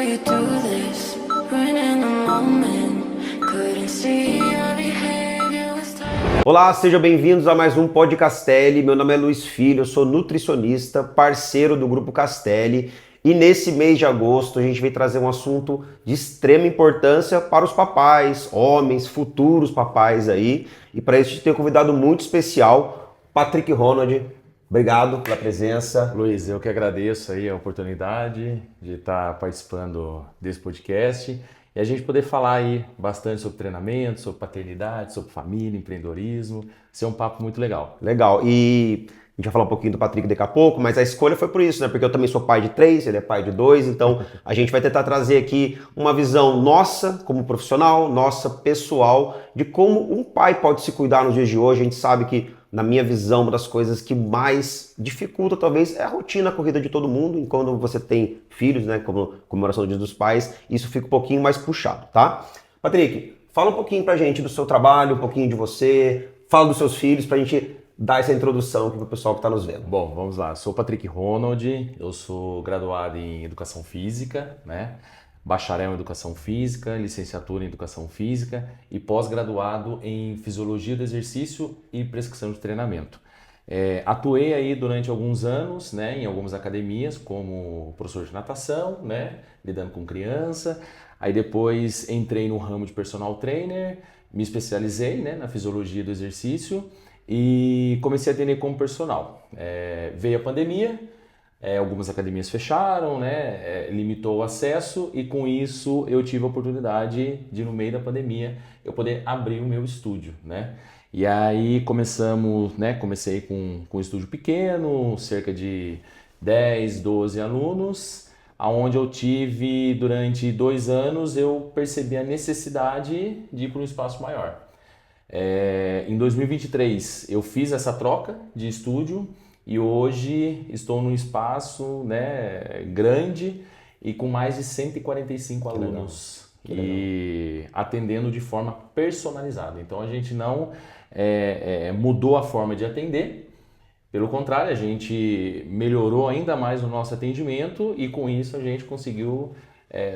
you do this, when in the moment, couldn't see your behavior was tough. Olá, sejam bem-vindos a mais um Pod Castelli. Meu nome é Luiz Filho, eu sou nutricionista, parceiro do Grupo Castelli. E nesse mês de agosto a gente vai trazer um assunto de extrema importância para os papais, homens, futuros papais aí. E para isso a gente tem um convidado muito especial, Patrick Ronald. Obrigado pela presença. Luiz, eu que agradeço aí a oportunidade de estar participando desse podcast e a gente poder falar aí bastante sobre treinamento, sobre paternidade, sobre família, empreendedorismo. Ser um papo muito legal. Legal. E a gente vai falar um pouquinho do Patrick daqui a pouco, mas a escolha foi por isso, né? Porque eu também sou pai de 3, ele é pai de 2, então a gente vai tentar trazer aqui uma visão nossa como profissional, nossa pessoal, de como um pai pode se cuidar nos dias de hoje. A gente sabe que, na minha visão, uma das coisas que mais dificulta talvez é a rotina, a corrida de todo mundo. E quando você tem filhos, né, como comemoração do Dia dos Pais, isso fica um pouquinho mais puxado, tá? Patrick, fala um pouquinho pra gente do seu trabalho, um pouquinho de você, fala dos seus filhos pra gente dar essa introdução aqui pro pessoal que tá nos vendo. Bom, vamos lá. Sou Patrick Ronald, eu sou graduado em Educação Física, né? Bacharel em Educação Física, licenciatura em Educação Física e pós-graduado em Fisiologia do Exercício e Prescrição de Treinamento. Atuei aí durante alguns anos, né, em algumas academias como professor de natação, né, lidando com criança. Aí depois entrei no ramo de personal trainer, me especializei, né, na Fisiologia do Exercício e comecei a atender como personal. Veio a pandemia. Algumas academias fecharam, né? Limitou o acesso e com isso eu tive a oportunidade de, no meio da pandemia, eu poder abrir o meu estúdio, né? E aí começamos, né? Comecei com um estúdio pequeno, cerca de 10, 12 alunos, aonde eu tive durante 2 anos, eu percebi a necessidade de ir para um espaço maior. Em 2023 eu fiz essa troca de estúdio. E hoje estou num espaço, né, grande e com mais de 145 alunos e atendendo de forma personalizada. Então a gente não mudou a forma de atender, pelo contrário, a gente melhorou ainda mais o nosso atendimento e com isso a gente conseguiu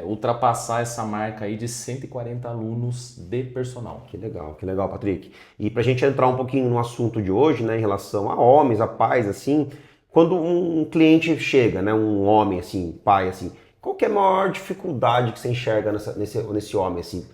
ultrapassar essa marca aí de 140 alunos de personal. Que legal, Patrick. E pra gente entrar um pouquinho no assunto de hoje, né, em relação a homens, a pais, assim, quando um cliente chega, né, um homem, assim, pai, assim, qual que é a maior dificuldade que você enxerga nesse homem, assim?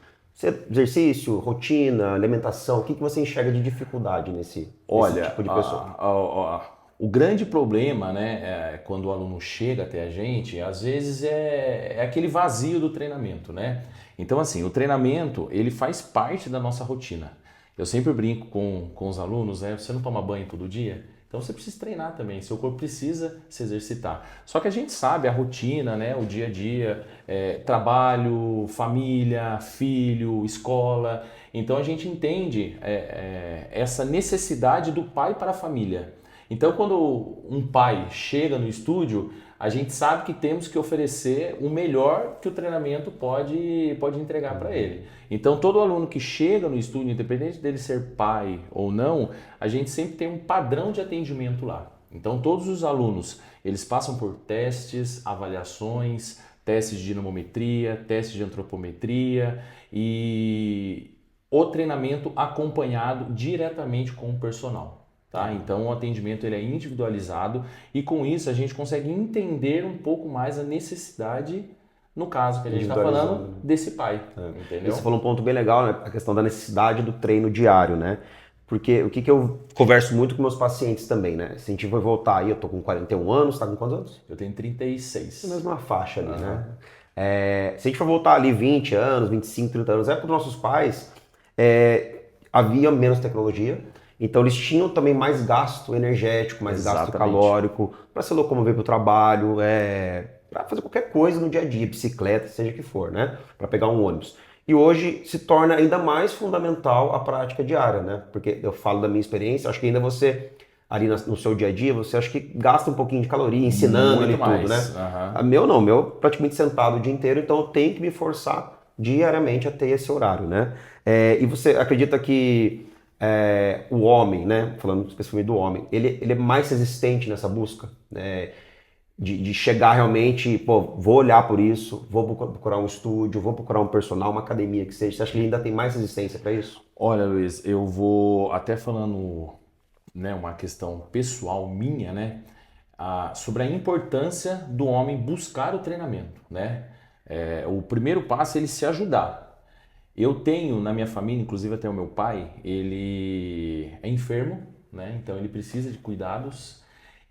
Exercício, rotina, alimentação, o que você enxerga de dificuldade nesse tipo de pessoa? O grande problema, né, quando o aluno chega até a gente, às vezes é aquele vazio do treinamento, né? Então, assim, o treinamento, ele faz parte da nossa rotina. Eu sempre brinco com os alunos, né? Você não toma banho todo dia? Então você precisa treinar também, seu corpo precisa se exercitar. Só que a gente sabe a rotina, né? O dia a dia, trabalho, família, filho, escola. Então a gente entende essa necessidade do pai para a família. Então, quando um pai chega no estúdio, a gente sabe que temos que oferecer o melhor que o treinamento pode entregar para ele. Então, todo aluno que chega no estúdio, independente dele ser pai ou não, a gente sempre tem um padrão de atendimento lá. Então, todos os alunos, eles passam por testes, avaliações, testes de dinamometria, testes de antropometria e o treinamento acompanhado diretamente com o personal. Tá? Então o atendimento ele é individualizado e com isso a gente consegue entender um pouco mais a necessidade, no caso que a gente está falando, desse pai. Entendeu? Você falou um ponto bem legal, né? A questão da necessidade do treino diário, né? Porque o que eu converso muito com meus pacientes também, né? Se a gente for voltar aí, eu tô com 41 anos, tá com quantos anos? Eu tenho 36. É a mesma faixa ali, né? Se a gente for voltar ali 20 anos, 25, 30 anos, é para os nossos pais, havia menos tecnologia. Então eles tinham também mais gasto energético, mais gasto calórico, para se locomover para o trabalho, para fazer qualquer coisa no dia a dia, bicicleta, seja o que for, né? Para pegar um ônibus. E hoje se torna ainda mais fundamental a prática diária, né? Porque eu falo da minha experiência, acho que ainda você, ali no seu dia a dia, você acha que gasta um pouquinho de caloria, ensinando ali tudo, né? Meu praticamente sentado o dia inteiro, então eu tenho que me forçar diariamente a ter esse horário, né? E você acredita que o homem, né, falando especificamente do homem, ele é mais resistente nessa busca, né? de chegar realmente, pô, vou olhar por isso, vou procurar um estúdio, vou procurar um personal, uma academia que seja? Você acha que ele ainda tem mais resistência para isso? Olha, Luiz, eu vou até falando, né, uma questão pessoal minha, né, sobre a importância do homem buscar o treinamento, né? O primeiro passo é ele se ajudar. Eu tenho na minha família, inclusive até o meu pai, ele é enfermo, né? Então ele precisa de cuidados.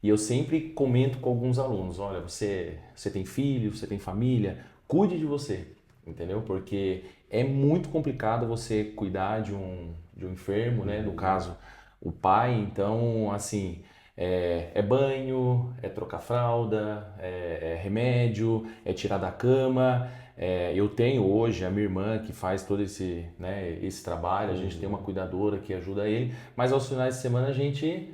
E eu sempre comento com alguns alunos, olha, você tem filho, você tem família, cuide de você, entendeu? Porque é muito complicado você cuidar de um enfermo, né? No caso, o pai. Então, assim, é banho, é trocar fralda, é remédio, é tirar da cama. Eu tenho hoje a minha irmã que faz todo esse, né, esse trabalho, a gente tem uma cuidadora que ajuda ele, mas aos finais de semana a gente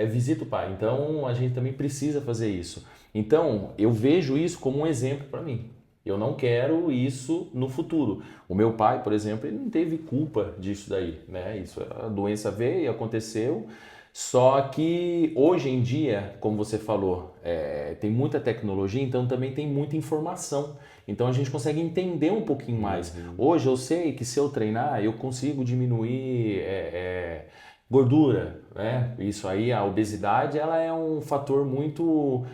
visita o pai, então a gente também precisa fazer isso. Então eu vejo isso como um exemplo para mim. Eu não quero isso no futuro. O meu pai, por exemplo, ele não teve culpa disso daí, né? Isso, a doença veio e aconteceu. Só que hoje em dia, como você falou, tem muita tecnologia, então também tem muita informação. Então a gente consegue entender um pouquinho mais. Hoje eu sei que se eu treinar, eu consigo diminuir gordura, né? Isso aí, a obesidade, ela é um fator muito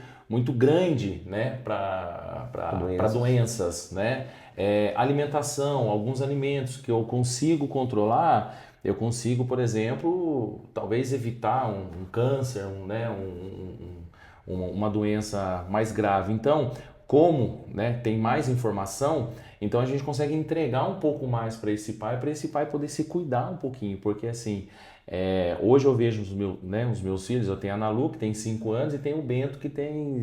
grande, né? Para doenças, né? Alimentação, alguns alimentos que eu consigo controlar, eu consigo, por exemplo, talvez evitar um câncer, né? Uma doença mais grave. Então, como, né, tem mais informação, então a gente consegue entregar um pouco mais para esse pai poder se cuidar um pouquinho, porque assim, hoje eu vejo os meus filhos, eu tenho a Nalu que tem 5 anos e tem o Bento que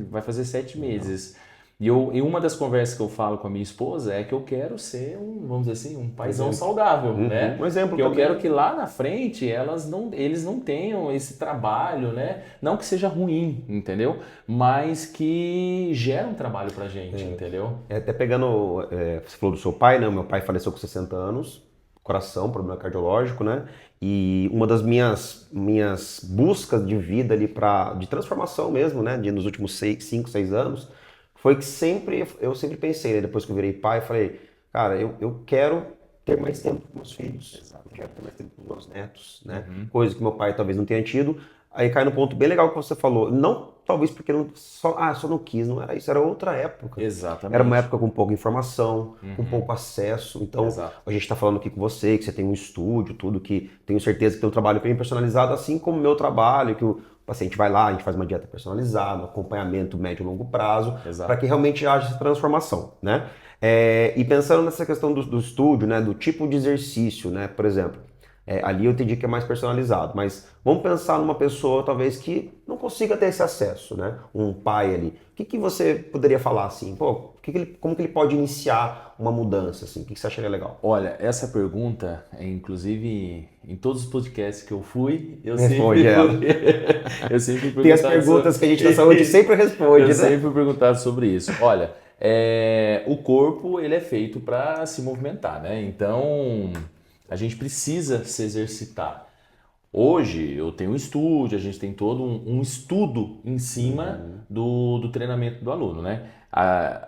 vai fazer 7 meses. E uma das conversas que eu falo com a minha esposa é que eu quero ser vamos dizer assim, um paizão saudável, né? Um exemplo que eu também. quero que lá na frente eles não tenham esse trabalho, né? Não que seja ruim, entendeu? Mas que gera um trabalho pra gente, entendeu? Até pegando, você falou do seu pai, né? O meu pai faleceu com 60 anos, coração, problema cardiológico, né? E uma das minhas buscas de vida ali de transformação mesmo, né? Nos últimos 5, 6 anos, foi que eu sempre pensei, né? Depois que eu virei pai, falei, cara, eu quero ter mais tempo com meus filhos, eu quero ter mais tempo com meus netos, né? Coisa que meu pai talvez não tenha tido. Aí cai no ponto bem legal que você falou. Não, talvez porque só não quis, não era isso, era outra época. Exatamente. Era uma época com pouca informação, com pouco acesso. Então, Exato. a gente está falando aqui com você, que você tem um estúdio, tudo, que tenho certeza que tem um trabalho bem personalizado, assim como o meu trabalho, que o paciente vai lá, a gente faz uma dieta personalizada, um acompanhamento médio e longo prazo, para que realmente haja essa transformação, né? E pensando nessa questão do estúdio, né, do tipo de exercício, né, por exemplo, ali eu entendi que é mais personalizado, mas vamos pensar numa pessoa talvez que não consiga ter esse acesso, né? Um pai ali. O que você poderia falar assim? Pô, como que ele pode iniciar uma mudança assim? O que você acharia legal? Olha, essa pergunta, inclusive em todos os podcasts que eu fui, eu Responde eu sempre Tem as perguntas que a gente na saúde sempre responde, eu né? sempre perguntado sobre isso. Olha, o corpo ele é feito para se movimentar, né? Então a gente precisa se exercitar. Hoje eu tenho um estúdio, a gente tem todo um estudo em cima do treinamento do aluno, né?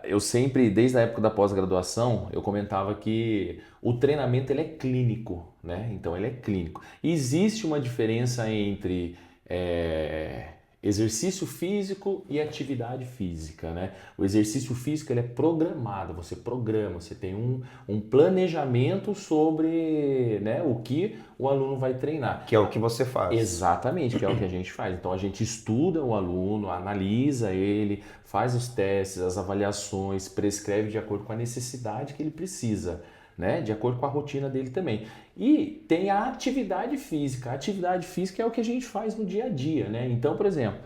Eu sempre, desde a época da pós-graduação, eu comentava que o treinamento ele é clínico, né? Então ele é clínico. E existe uma diferença entre exercício físico e atividade física, né? O exercício físico ele é programado, você programa, você tem um planejamento sobre, né, o que o aluno vai treinar. Que é o que você faz. Exatamente, que é o que a gente faz. Então a gente estuda o aluno, analisa ele, faz os testes, as avaliações, prescreve de acordo com a necessidade que ele precisa, né? De acordo com a rotina dele também. E tem a atividade física. A atividade física é o que a gente faz no dia a dia, né? Então, por exemplo,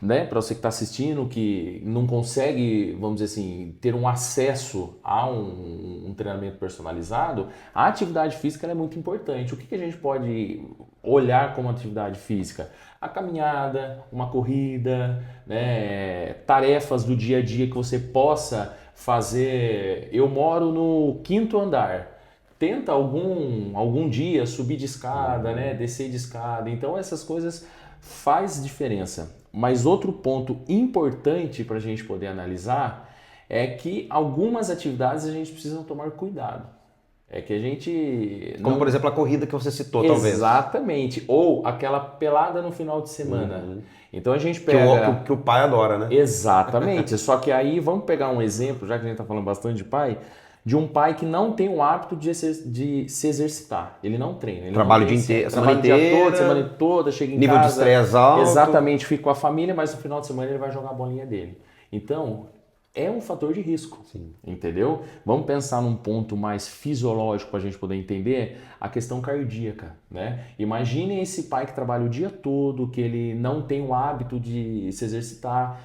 né, para você que está assistindo, que não consegue, vamos dizer assim, ter um acesso a um treinamento personalizado, a atividade física ela é muito importante. O que a gente pode olhar como atividade física? A caminhada, uma corrida, né, tarefas do dia a dia que você possa fazer. Eu moro no 5º andar. Tenta algum dia subir de escada, né, descer de escada. Então essas coisas faz diferença. Mas outro ponto importante para a gente poder analisar é que algumas atividades a gente precisa tomar cuidado. É que a gente... Como, por exemplo, a corrida que você citou, talvez. Exatamente. Ou aquela pelada no final de semana. Então a gente Que pega... que o pai adora, né? Exatamente. Só que aí vamos pegar um exemplo, já que a gente está falando bastante de pai, de um pai que não tem o hábito de se exercitar. Ele não treina. Ele Trabalho não o dia inteiro, trabalha o dia todo, semana toda, chega em nível de casa. estresse alto. Exatamente, fica com a família, mas no final de semana ele vai jogar a bolinha dele. Então, é um fator de risco, entendeu? Vamos pensar num ponto mais fisiológico para a gente poder entender a questão cardíaca, né? Imaginem esse pai que trabalha o dia todo, que ele não tem o hábito de se exercitar,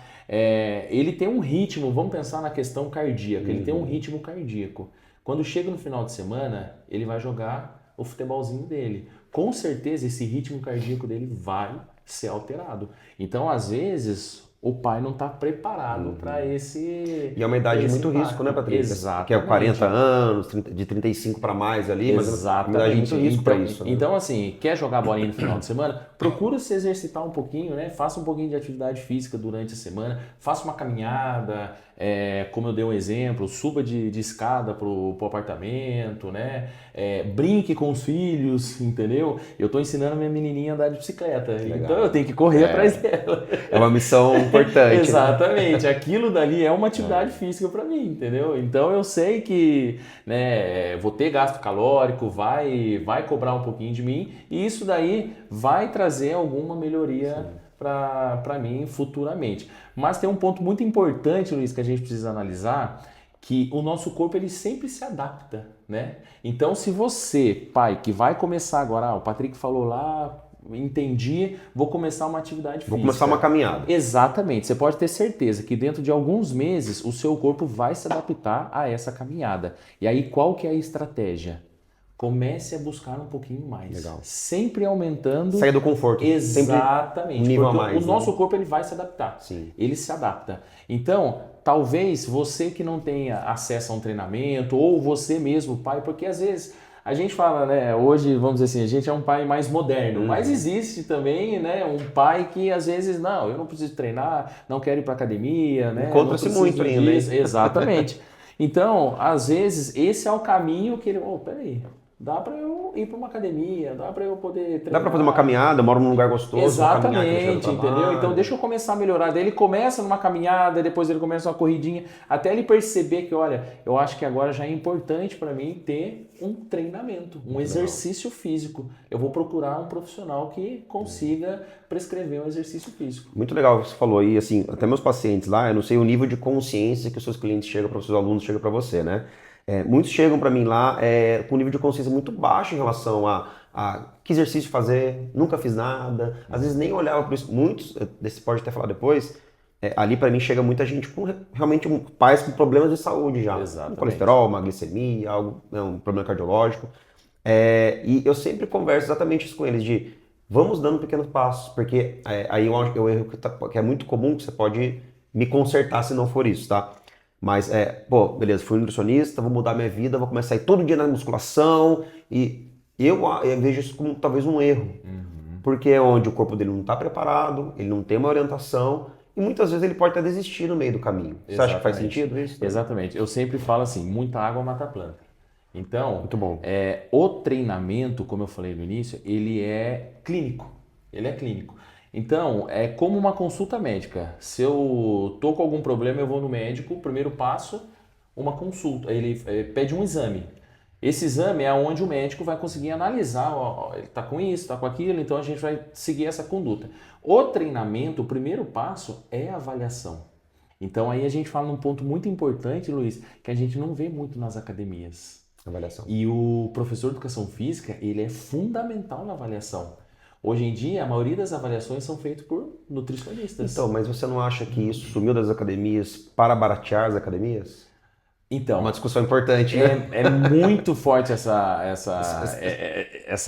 ele tem um ritmo, vamos pensar na questão cardíaca, ele tem um ritmo cardíaco. Quando chega no final de semana, ele vai jogar o futebolzinho dele. Com certeza esse ritmo cardíaco dele vai ser alterado. Então, às vezes, o pai não está preparado para esse... E é uma idade de muito impacto. risco, né, Patrícia? Exatamente. Que é 40 anos, de 35 para mais ali, mas é uma idade de muito risco para isso. Né? Então, assim, quer jogar bolinha no final de semana? Procura se exercitar um pouquinho, né? Faça um pouquinho de atividade física durante a semana, faça uma caminhada, como eu dei um exemplo, suba de escada pro apartamento, né? Brinque com os filhos, entendeu? Eu tô ensinando a minha menininha a andar de bicicleta, então eu tenho que correr atrás dela. É uma missão importante. Exatamente, aquilo dali é uma atividade física para mim, entendeu? Então eu sei que, né, vou ter gasto calórico, vai cobrar um pouquinho de mim e isso daí vai trazer alguma melhoria para mim futuramente. Mas tem um ponto muito importante, Luiz, que a gente precisa analisar, que o nosso corpo ele sempre se adapta, né? Então se você, pai, que vai começar agora, o Patrick falou lá, entendi, vou começar uma atividade física. Vou começar uma caminhada. Exatamente, você pode ter certeza que dentro de alguns meses o seu corpo vai se adaptar a essa caminhada. E aí qual que é a estratégia? Comece a buscar um pouquinho mais. Legal. Sempre aumentando. Saia do conforto. Exatamente. Um nível porque a mais, o nosso corpo ele vai se adaptar. Sim. Ele se adapta. Então, talvez você que não tenha acesso a um treinamento, ou você mesmo, pai, porque às vezes a gente fala, né, hoje, vamos dizer assim, a gente é um pai mais moderno, mas existe também, né, um pai que às vezes, não, eu não preciso treinar, não quero ir para academia, né? Encontra-se muito ainda, hein? Exatamente. Então, às vezes, esse é o caminho que ele, peraí, dá para eu ir para uma academia, dá para eu poder treinar. Dá para fazer uma caminhada, eu moro num lugar gostoso. Exatamente, entendeu? Então deixa eu começar a melhorar. Daí ele começa numa caminhada, depois ele começa uma corridinha, até ele perceber que, olha, eu acho que agora já é importante para mim ter um treinamento, um exercício físico. Eu vou procurar um profissional que consiga prescrever um exercício físico. Muito legal o que você falou aí, assim, até meus pacientes lá, eu não sei o nível de consciência que os seus clientes chegam para os seus alunos, chegam para você, né? Muitos chegam para mim lá com um nível de consciência muito baixo em relação a que exercício fazer, nunca fiz nada, às vezes nem olhava para isso. Muitos, desse pode até falar depois, ali para mim chega muita gente com realmente pais com problemas de saúde já. Exatamente. Um colesterol, uma glicemia, algo, um problema cardiológico. E eu sempre converso exatamente isso com eles, de vamos dando pequenos passos, porque aí eu erro que é muito comum, que você pode me consertar se não for isso, tá? Mas, beleza, fui nutricionista, vou mudar minha vida, vou começar a ir todo dia na musculação e eu vejo isso como talvez um erro. Porque é onde o corpo dele não está preparado, ele não tem uma orientação e muitas vezes ele pode até desistir no meio do caminho. Você acha que faz sentido isso? Exatamente. Eu sempre falo assim, muita água mata a planta. Então, Muito bom. O treinamento, como eu falei no início, ele é clínico. Ele é clínico. Então, é como uma consulta médica. Se eu tô com algum problema, eu vou no médico, o primeiro passo, uma consulta. Ele pede um exame. Esse exame é onde o médico vai conseguir analisar, ele está com isso, está com aquilo, então a gente vai seguir essa conduta. O treinamento, o primeiro passo é a avaliação. Então aí a gente fala num ponto muito importante, Luiz, que a gente não vê muito nas academias. Avaliação. E o professor de educação física, ele é fundamental na avaliação. Hoje em dia, a maioria das avaliações são feitas por nutricionistas. Então, mas você não acha que isso sumiu das academias para baratear as academias? Então, Uma discussão importante, né? é muito forte essa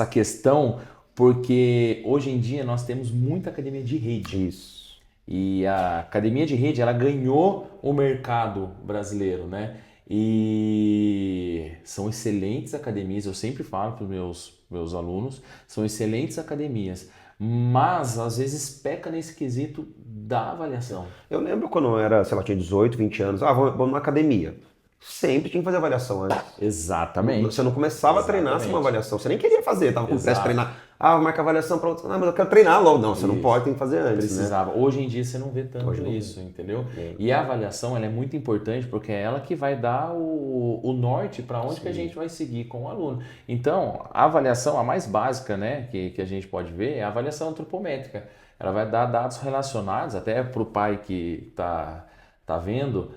questão, porque hoje em dia nós temos muita academia de rede. Isso. E a academia de rede, ela ganhou o mercado brasileiro, né? E são excelentes academias, eu sempre falo para os meus alunos, são excelentes academias, mas às vezes peca nesse quesito da avaliação. Eu lembro quando eu era, sei lá, tinha 18, 20 anos, vamos na academia. Sempre tinha que fazer avaliação antes. Exatamente. Você não começava a treinar sem uma avaliação. Você nem queria fazer, tava com pressa de treinar. Marca avaliação para outro. Não, mas eu quero treinar logo. Não, você não pode, tem que fazer antes. Precisava. Né? Hoje em dia você não vê tanto isso, entendeu? E a avaliação ela é muito importante porque é ela que vai dar o norte para onde que a gente vai seguir com o aluno. Então, a avaliação, a mais básica, né, que a gente pode ver é a avaliação antropométrica. Ela vai dar dados relacionados, até para o pai que tá vendo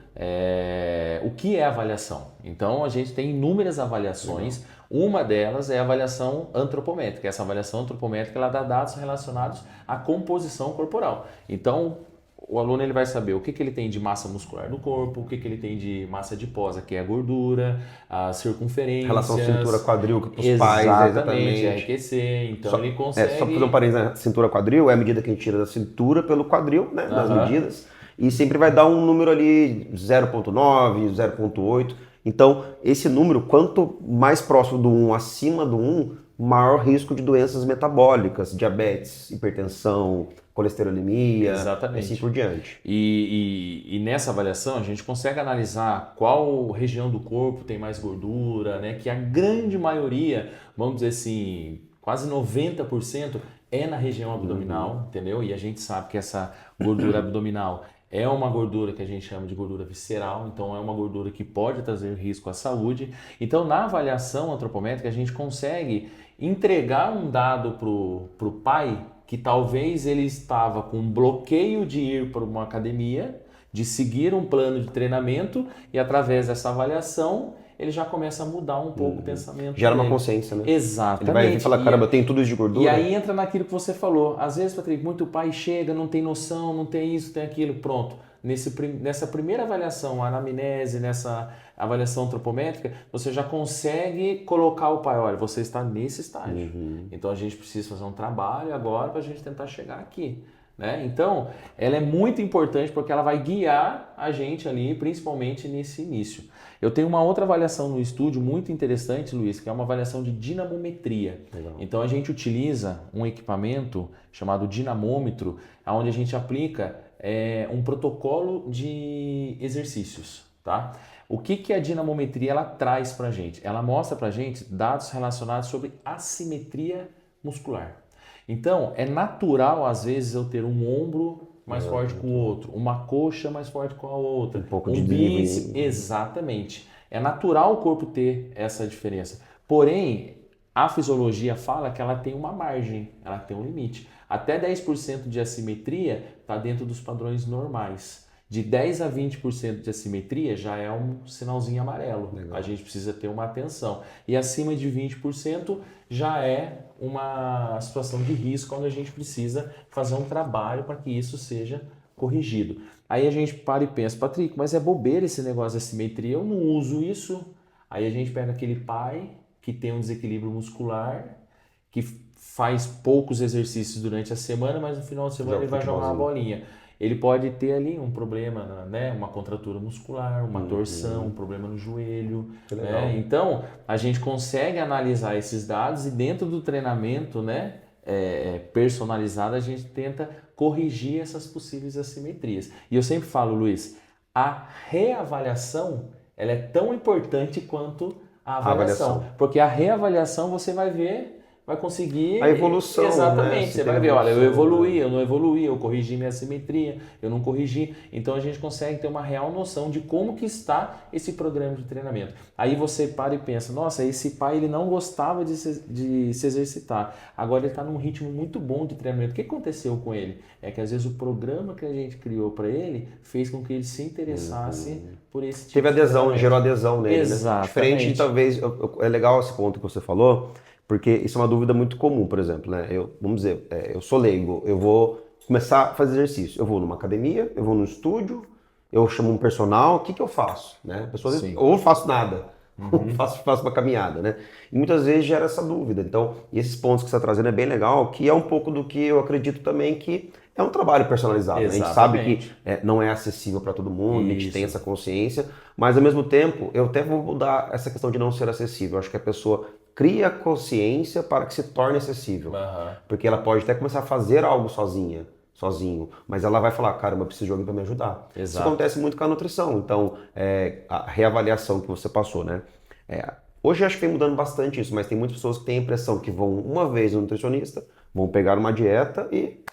o que é avaliação. Então a gente tem inúmeras avaliações. Uma delas é a avaliação antropométrica. Essa avaliação antropométrica ela dá dados relacionados à composição corporal. Então o aluno ele vai saber o que ele tem de massa muscular no corpo, o que ele tem de massa adiposa, que é a gordura, a circunferência. Relação cintura-quadril para os pais. Exatamente, enriquecer. Então ele consegue... Só para fazer um parênteses, né? Cintura-quadril é a medida que a gente tira da cintura pelo quadril, né? Das medidas. E sempre vai dar um número ali 0,9, 0,8. Então, esse número, quanto mais próximo do 1, acima do 1, maior risco de doenças metabólicas, diabetes, hipertensão, colesterolemia, exatamente. Assim por diante. E nessa avaliação a gente consegue analisar qual região do corpo tem mais gordura, né? Que a grande maioria, vamos dizer assim, quase 90% é na região abdominal, entendeu? E a gente sabe que essa gordura abdominal é uma gordura que a gente chama de gordura visceral, então é uma gordura que pode trazer risco à saúde. Então, na avaliação antropométrica, a gente consegue entregar um dado pro pai que talvez ele estava com um bloqueio de ir para uma academia, de seguir um plano de treinamento e através dessa avaliação ele já começa a mudar um pouco o pensamento. Gera uma consciência, né? Exatamente. Ele vai falar, caramba, eu tenho tudo isso de gordura. E aí entra naquilo que você falou. Às vezes, Patrick, muito pai chega, não tem noção, não tem isso, tem aquilo, pronto. Nessa primeira avaliação, a anamnese, nessa avaliação antropométrica, você já consegue colocar o pai, olha, você está nesse estágio. Então a gente precisa fazer um trabalho agora para a gente tentar chegar aqui. Né? Então, ela é muito importante porque ela vai guiar a gente ali, principalmente nesse início. Eu tenho uma outra avaliação no estúdio muito interessante, Luiz, que é uma avaliação de dinamometria. Legal. Então, a gente utiliza um equipamento chamado dinamômetro, onde a gente aplica um protocolo de exercícios. Tá? O que a dinamometria ela traz para a gente? Ela mostra para a gente dados relacionados sobre assimetria muscular. Então, é natural, às vezes, eu ter um ombro mais forte que o outro, uma coxa mais forte com a outra, um pouco de bíceps. Exatamente. É natural o corpo ter essa diferença. Porém, a fisiologia fala que ela tem uma margem, ela tem um limite. Até 10% de assimetria está dentro dos padrões normais. De 10 a 20% de assimetria já é um sinalzinho amarelo. Legal. A gente precisa ter uma atenção. E acima de 20% já é uma situação de risco onde a gente precisa fazer um trabalho para que isso seja corrigido. Aí a gente para e pensa, Patrick, mas é bobeira esse negócio de assimetria, eu não uso isso. Aí a gente pega aquele pai que tem um desequilíbrio muscular, que faz poucos exercícios durante a semana, mas no final de semana ele vai jogar uma bolinha. Ele pode ter ali um problema, né? Uma contratura muscular, uma torção, um problema no joelho. Né? Então, a gente consegue analisar esses dados e dentro do treinamento, né, personalizado, a gente tenta corrigir essas possíveis assimetrias. E eu sempre falo, Luiz, a reavaliação ela é tão importante quanto a avaliação. Porque a reavaliação você vai ver... vai conseguir... a evolução, exatamente, né? Você vai ver, olha, eu evoluí, eu não evoluí, eu corrigi minha assimetria, eu não corrigi. Então a gente consegue ter uma real noção de como que está esse programa de treinamento. Aí você para e pensa, nossa, esse pai ele não gostava de se exercitar. Agora ele está num ritmo muito bom de treinamento. O que aconteceu com ele? É que às vezes o programa que a gente criou para ele fez com que ele se interessasse por esse tipo Teve adesão, gerou adesão nele. Exatamente. Né? Diferente de talvez, é legal esse ponto que você falou, porque isso é uma dúvida muito comum, por exemplo, né? Vamos dizer, eu sou leigo, eu vou começar a fazer exercício. Eu vou numa academia, eu vou no estúdio, eu chamo um personal, o que eu faço? Né? A pessoa, ou não faço nada, ou faço uma caminhada, né? E muitas vezes gera essa dúvida. Então, esses pontos que você está trazendo é bem legal, que é um pouco do que eu acredito também que é um trabalho personalizado. Né? A gente sabe que não é acessível para todo mundo, a gente tem essa consciência, mas ao mesmo tempo, eu até vou mudar essa questão de não ser acessível. Eu acho que a pessoa cria consciência para que se torne acessível. Aham. Porque ela pode até começar a fazer algo sozinho, mas ela vai falar, caramba, eu preciso de alguém para me ajudar. Isso Exato. acontece muito com a nutrição. Então, a reavaliação que você passou, né? Hoje eu acho que vem mudando bastante isso, mas tem muitas pessoas que têm a impressão que vão uma vez no nutricionista, vão pegar uma dieta e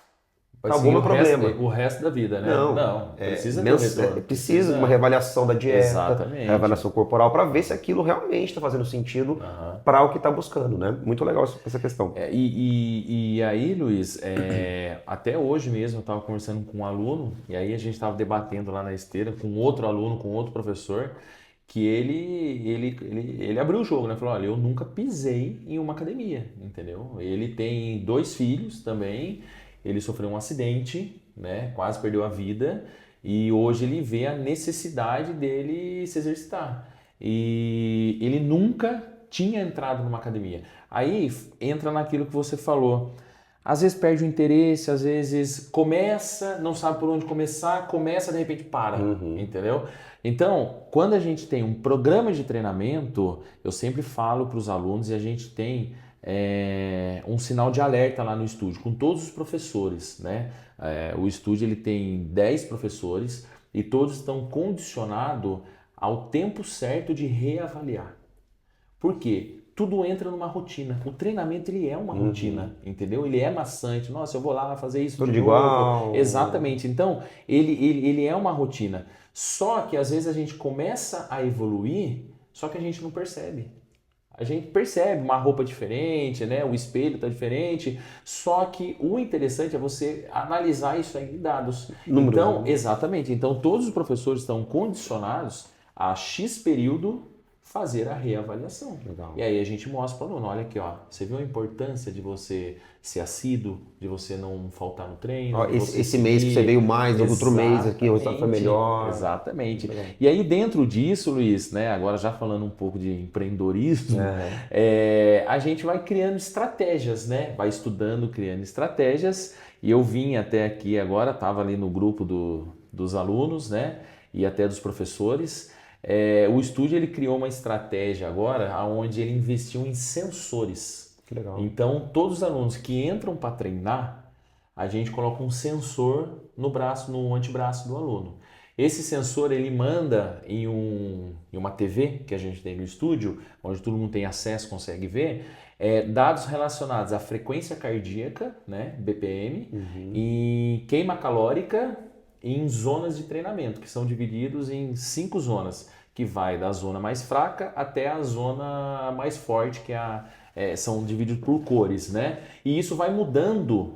acabou o meu problema. O resto da vida, né? Não, precisa ter um retorno. precisa de uma reavaliação da dieta, Exatamente. reavaliação corporal, para ver se aquilo realmente está fazendo sentido Aham. para o que está buscando, né? Muito legal essa questão. E aí, Luiz, até hoje mesmo eu estava conversando com um aluno, e aí a gente estava debatendo lá na esteira com outro aluno, com outro professor, que ele abriu o jogo, né? Falou, olha, eu nunca pisei em uma academia, entendeu? Ele tem 2 filhos também, ele sofreu um acidente, né? Quase perdeu a vida, e hoje ele vê a necessidade dele se exercitar. E ele nunca tinha entrado numa academia. Aí entra naquilo que você falou. Às vezes perde o interesse, às vezes começa, não sabe por onde começar, começa, de repente para, entendeu? Então, quando a gente tem um programa de treinamento, eu sempre falo para os alunos e a gente tem um sinal de alerta lá no estúdio, com todos os professores, né? O estúdio ele tem 10 professores e todos estão condicionados ao tempo certo de reavaliar. Por quê? Tudo entra numa rotina. O treinamento ele é uma rotina, entendeu? Ele é maçante. Nossa, eu vou lá fazer isso Tudo de novo. igual. Exatamente. Então, ele é uma rotina. Só que às vezes a gente começa a evoluir, só que a gente não percebe. A gente percebe uma roupa diferente, né? O espelho está diferente. Só que o interessante é você analisar isso aí em dados. Números, Então, né? exatamente. Então, todos os professores estão condicionados a X período fazer a reavaliação. Legal. E aí a gente mostra para o aluno, olha aqui, ó, você viu a importância de você ser assíduo, de você não faltar no treino. Ó, de você esse mês que você veio mais, no outro mês aqui o resultado foi melhor. Exatamente. Legal. E aí dentro disso, Luiz, né, agora já falando um pouco de empreendedorismo, a gente vai criando estratégias, né? Vai estudando, criando estratégias. E eu vim até aqui agora, estava ali no grupo dos alunos, né? E até dos professores. O estúdio ele criou uma estratégia agora onde ele investiu em sensores. Que legal. Então, todos os alunos que entram para treinar, a gente coloca um sensor no braço, no antebraço do aluno. Esse sensor ele manda em uma TV que a gente tem no estúdio, onde todo mundo tem acesso, consegue ver, dados relacionados à frequência cardíaca, né, BPM, e queima calórica em zonas de treinamento, que são divididos em 5 zonas, que vai da zona mais fraca até a zona mais forte, que são divididos por cores, né? E isso vai mudando,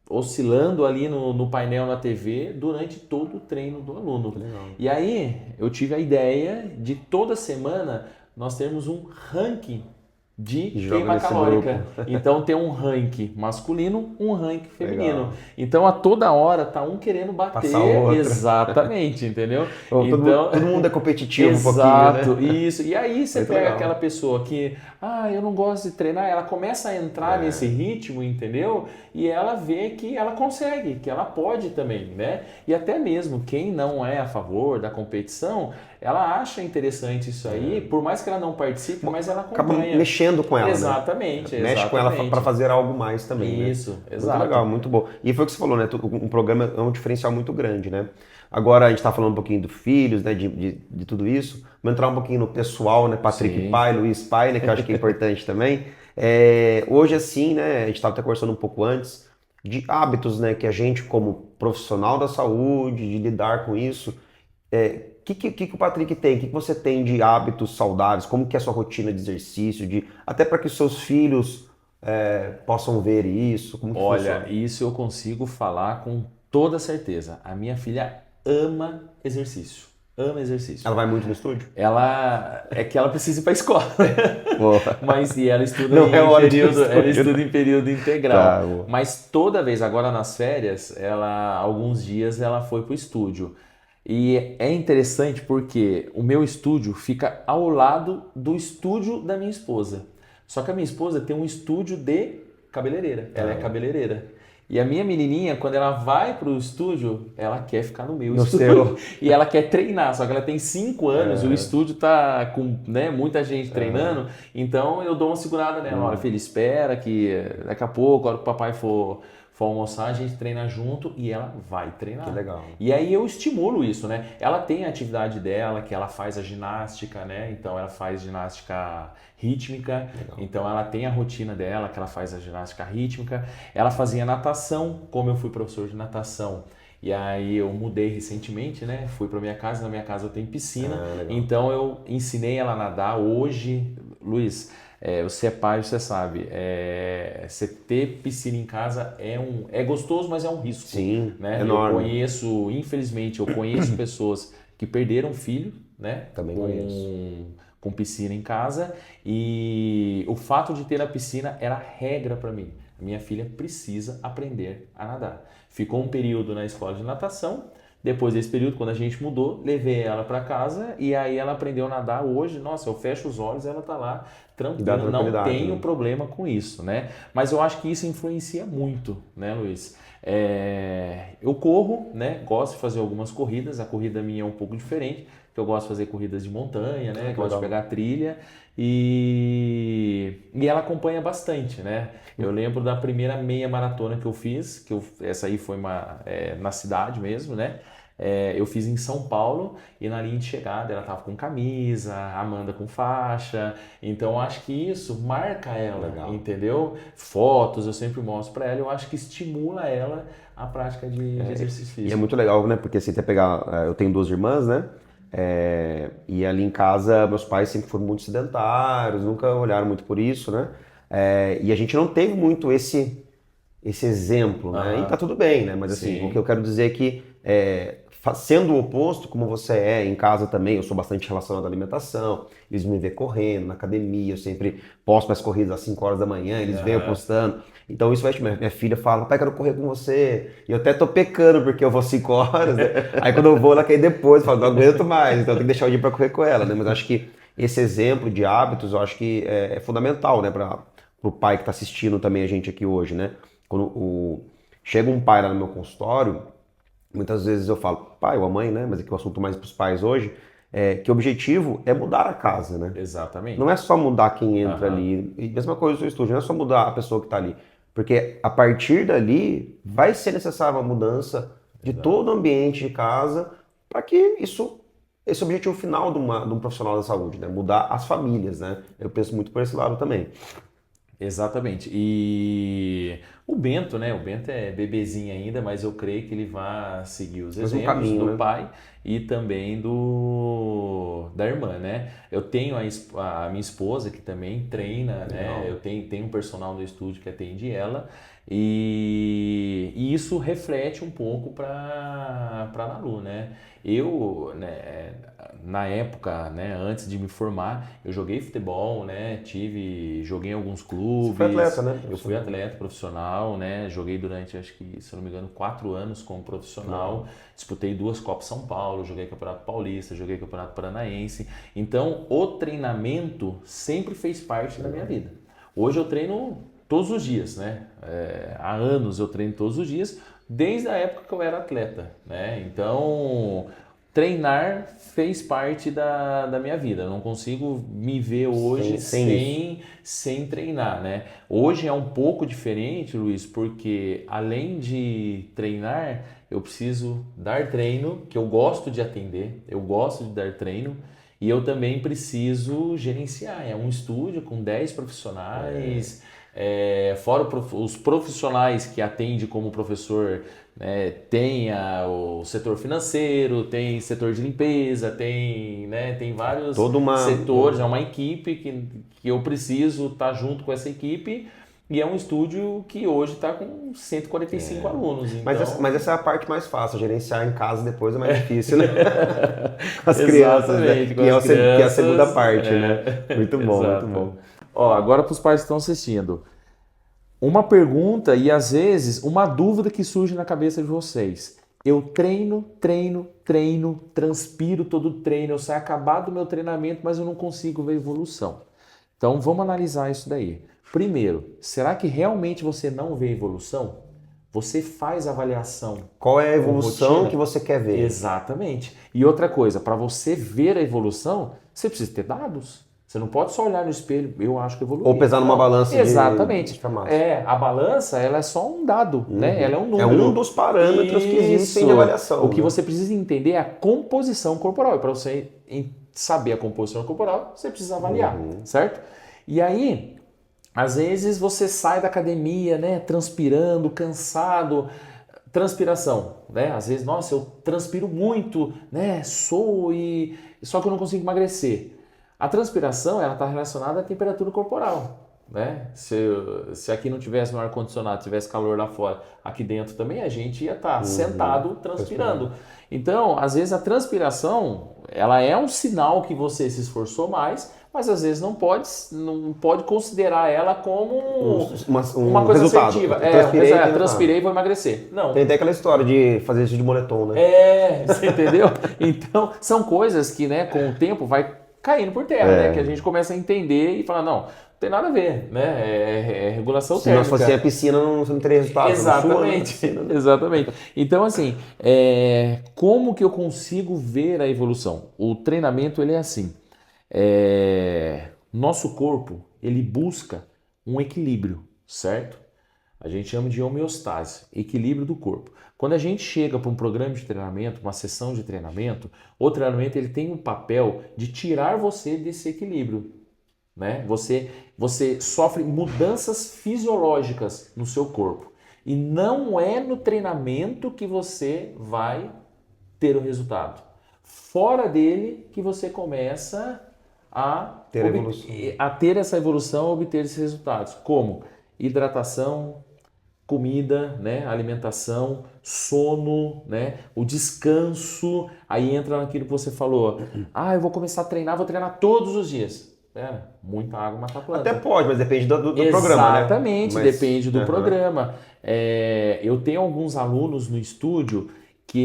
oscilando ali no painel na TV durante todo o treino do aluno. Legal. E aí eu tive a ideia de toda semana nós termos um ranking de Joga queima nesse calórica. Então tem um ranking masculino, um ranking feminino. Então a toda hora tá um querendo bater. Passar o outro. Exatamente, entendeu? Bom, Então todo mundo é competitivo exato, um pouquinho, né? isso. E aí você Muito pega legal. aquela pessoa que, eu não gosto de treinar, ela começa a entrar nesse ritmo, entendeu? E ela vê que ela consegue, que ela pode também, né? E até mesmo quem não é a favor da competição, ela acha interessante isso aí, por mais que ela não participe, mas ela Acaba acompanha. mexendo com ela, Exatamente, né? Mexe com ela para fazer algo mais também, né? Isso, Muito exato. legal, muito bom. E foi o que você falou, né? Um programa é um diferencial muito grande, né? Agora a gente está falando um pouquinho dos filhos, né? De tudo isso. Vamos entrar um pouquinho no pessoal, né? Patrick Sim. pai, Luiz pai, né? Que eu acho que é importante também. Hoje, assim, né? A gente estava até conversando um pouco antes de hábitos, né? Que a gente, como profissional da saúde, de lidar com isso. O que o Patrick tem? O que você tem de hábitos saudáveis? Como que é a sua rotina de exercício? Até para que os seus filhos possam ver isso? Como que Olha, funciona? isso eu consigo falar com toda certeza. A minha filha ama exercício. Ama exercício. Ela vai muito no estúdio? Ela precisa ir para a escola. Boa. Mas ela estuda Não é hora de ela estúdio. estuda em período integral. Tá, boa. Mas toda vez, agora nas férias, alguns dias ela foi para o estúdio. E é interessante porque o meu estúdio fica ao lado do estúdio da minha esposa. Só que a minha esposa tem um estúdio de cabeleireira. Ela é cabeleireira. E a minha menininha, quando ela vai pro estúdio, ela quer ficar no meu No estúdio. seu. E ela quer treinar, só que ela tem 5 anos, o estúdio tá com, né, muita gente treinando, então eu dou uma segurada nela. Olha, filha, espera que daqui a pouco, a hora que o papai for almoçar, a gente treina junto e ela vai treinar. Que legal. E aí eu estimulo isso, né? Ela tem a atividade dela, que ela faz a ginástica, né? Então ela faz ginástica rítmica, então ela tem a rotina dela, que ela faz a ginástica rítmica. Ela fazia natação, como eu fui professor de natação. E aí eu mudei recentemente, né? Fui para minha casa, na minha casa eu tenho piscina, então eu ensinei ela a nadar. Hoje, Luiz, você é pai, você sabe, você ter piscina em casa é gostoso, mas é um risco. Sim, né? enorme. Infelizmente, eu conheço pessoas que perderam filho, né? Também Com piscina em casa, e o fato de ter a piscina era regra para mim. Minha filha precisa aprender a nadar. Ficou um período na escola de natação. Depois desse período, quando a gente mudou, levei ela para casa e aí ela aprendeu a nadar. Hoje, nossa, eu fecho os olhos, ela tá lá tranquila, não tenho problema com isso, né? Mas eu acho que isso influencia muito, né, Luiz? Eu corro, né? Gosto de fazer algumas corridas. A corrida minha é um pouco diferente, que eu gosto de fazer corridas de montanha, né? Gosto de pegar trilha e ela acompanha bastante, né? Eu lembro da primeira meia maratona que eu fiz, essa aí foi na cidade mesmo, né? Eu fiz em São Paulo e na linha de chegada ela tava com camisa, a Amanda com faixa, então acho que isso marca ela, entendeu? Fotos eu sempre mostro para ela, eu acho que estimula ela a prática de exercício físico. E é muito legal, né? Porque se você pegar, eu tenho 2 irmãs, né? E ali em casa, meus pais sempre foram muito sedentários, nunca olharam muito por isso, né? E a gente não teve muito esse exemplo, né? E tá tudo bem, né? Mas assim, o que eu quero dizer é que, sendo o oposto, como você é em casa também, eu sou bastante relacionado à alimentação, eles me veem correndo na academia, eu sempre posto minhas corridas às 5 horas da manhã, eles veem eu postando. Então isso vai, minha filha fala, pai, quero correr com você. E eu até tô pecando porque eu vou 5 horas, né? Aí quando eu vou, ela quer ir depois, eu falo, não aguento mais, então eu tenho que deixar o dia pra correr com ela, né? Mas acho que esse exemplo de hábitos, eu acho que é fundamental, né? Pro pai que tá assistindo também a gente aqui hoje, né? Quando chega um pai lá no meu consultório, muitas vezes eu falo, pai ou a mãe, né? Mas aqui o assunto mais para os pais hoje, que o objetivo é mudar a casa, né? Exatamente. Não é só mudar quem entra ali. E mesma coisa no seu estúdio, não é só mudar a pessoa que está ali. Porque a partir dali vai ser necessária uma mudança de todo o ambiente de casa para que esse objetivo final de um profissional da saúde, né? Mudar as famílias, né? Eu penso muito por esse lado também. Exatamente. E o Bento, né? O Bento é bebezinho ainda, mas eu creio que ele vai seguir os exemplos do pai e também da irmã, né? Eu tenho a minha esposa que também treina, né? Eu tenho um personal no estúdio que atende ela e isso reflete um pouco para Nalu, né? Eu, né, na época, né, antes de me formar, eu joguei futebol, né, joguei em alguns clubes. Você foi atleta, né? Eu fui atleta profissional, né, joguei durante, acho que, se não me engano, 4 anos como profissional. Disputei 2 Copas São Paulo, joguei Campeonato Paulista, joguei Campeonato Paranaense. Então, o treinamento sempre fez parte da minha vida. Hoje eu treino todos os dias, né? Há anos eu treino todos os dias, desde a época que eu era atleta, né? Então, treinar fez parte da minha vida. Eu não consigo me ver hoje sem treinar, né? Hoje é um pouco diferente, Luiz, porque além de treinar, eu preciso dar treino, que eu gosto de atender, eu gosto de dar treino, e eu também preciso gerenciar. É um estúdio com 10 profissionais... fora os profissionais que atende como professor, né, tem o setor financeiro, tem setor de limpeza, tem vários setores, é uma equipe que eu preciso estar junto com essa equipe. E é um estúdio que hoje está com 145 alunos. Então... Mas essa é a parte mais fácil, gerenciar em casa depois é mais difícil, né? Com as crianças, né? Que é a segunda parte, né? Muito bom, muito bom. Ó, agora para os pais que estão assistindo, uma pergunta e às vezes uma dúvida que surge na cabeça de vocês. Eu treino, transpiro todo o treino, eu saio acabado do meu treinamento, mas eu não consigo ver evolução. Então vamos analisar isso daí. Primeiro, será que realmente você não vê evolução? você faz avaliação. Qual é a evolução rotina. que você quer ver? Exatamente. E outra coisa, para você ver a evolução, você precisa ter dados. Você não pode só olhar no espelho, eu acho que evoluiu. Ou pesar numa Não. balança Exatamente. de farmácia. A balança, ela é só um dado, né? Ela é um número. É um dos parâmetros que existem de Isso. avaliação. O que né? você precisa entender é a composição corporal. E para você saber a composição corporal, você precisa avaliar, certo? E aí, às vezes você sai da academia, né, transpirando, cansado, transpiração, né? Às vezes, nossa, eu transpiro muito, né, só que eu não consigo emagrecer. A transpiração, ela está relacionada à temperatura corporal, né? Se aqui não tivesse um ar-condicionado, tivesse calor lá fora, aqui dentro também a gente ia estar sentado transpirando. Então, às vezes a transpiração, ela é um sinal que você se esforçou mais, mas às vezes não pode considerar ela como uma coisa resultado. assertiva. Transpirei e vou emagrecer. Não. Tem até aquela história de fazer isso de moletom, né? Você entendeu? Então, são coisas que, né, com o tempo vai caindo por terra, né? Que a gente começa a entender e fala, não tem nada a ver, né? É regulação térmica. Se nós fosse a piscina, você não teria resultado. Exatamente, Sua, né? exatamente. Então, assim, como que eu consigo ver a evolução? O treinamento, ele é assim. Nosso corpo, ele busca um equilíbrio, certo? A gente chama de homeostase, equilíbrio do corpo. Quando a gente chega para um programa de treinamento, uma sessão de treinamento, o treinamento ele tem um papel de tirar você desse equilíbrio, né? Você sofre mudanças fisiológicas no seu corpo e não é no treinamento que você vai ter o resultado. Fora dele que você começa a ter essa evolução, obter esses resultados. Como? Hidratação, comida, né, alimentação, sono, né, o descanso, aí entra naquilo que você falou. Eu vou começar a treinar, vou treinar todos os dias. Muita água mata a planta. Até pode, mas depende do programa, né? Exatamente, depende do programa. Eu tenho alguns alunos no estúdio que